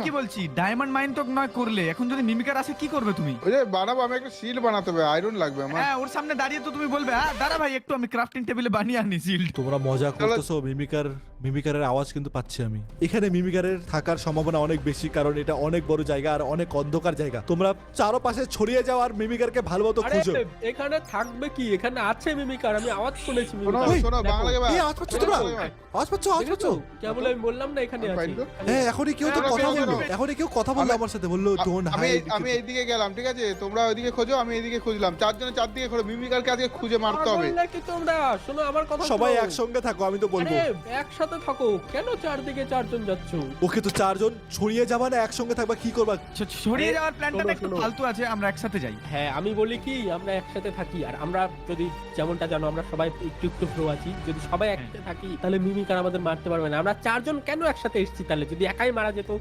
কি বলছি, diamond mine তো নয় করলে, এখন যদি মিমিকার আসে কি করবে তুমি? ওই যে বানাবো, আমি একটা শিল্ড বানাতে হবে, আয়রন লাগবে আমার। হ্যাঁ, ওর সামনে দাঁড়িয়ে তো তুমি বলবে, হ্যাঁ দাঁড়া ভাই একটু আমি ক্রাফটিং টেবিলে বানিয়ে আনি শিল্ড। তোমরা মজা করতেছো। মিমিকারের আওয়াজ কিন্তু পাচ্ছি আমি এখানে। মিমিকারের থাকার সম্ভাবনা অনেক বেশি, কারণ এটা অনেক বড় জায়গা আর অনেক অন্ধকার জায়গা। তোমরা চারপাশে ছড়িয়ে যাও আর মিমিকারকে ভালোমতো আরে খুঁজো। এখানে থাকবে কি, এখানে আছে মিমিকার, আমি আওয়াজ শুনেছি শোনো মিমিকার। শোনো বাংলা কে এই আওয়াজ পাচ্ছ তোমরা? আওয়াজ পাচ্ছ? আওয়াজ পাচ্ছ? কেবল আমি বললাম না এখানে আছে। হ্যাঁ, এখনই কেউ তো হ্যাঁ, কথা শোনো, বললো। শোনো। এখনই কেউ কথা বললো আমার সাথে, বললো ডোন্ট আমি হাইড। আমি এইদিকে গেলাম, ঠিক আছে, তোমরা ওইদিকে খোঁজো, আমি এইদিকে খুঁজলাম, চারজনে চারদিকে খোঁজো, মিমিকারকে আজকে খুঁজে মারতে হবে। পাগল নাকি তোমরা? শোনো আমার কথা সবাই শোনো। একসঙ্গে থাকো, আমি তো বলবো। আরে একসাথে থাকো, কেন চারদিকে চারজন যাচ্ছ? ওকে, তো চারজন ছড়িয়ে যাবা না একসঙ্গে থাকবা, কি করবা? ছড়িয়ে যাওয়ার প্ল্যানটা শোনো, একটু শোনো। ফালতু আছে, আমরা একসাথে যাই। হ্যাঁ আমি বলি কি, আমরা একসাথে থাকি, আর আমরা যদি যেমনটা জানো আমরা সবাই একটু একটু প্রো আছি, যদি সবাই একসাথে থাকি তাহলে মিমিকার আমাদের মারতে পারবে না। আমরা চারজন কেন একসাথে এসেছি তাহলে? যদি একাই মারা যেত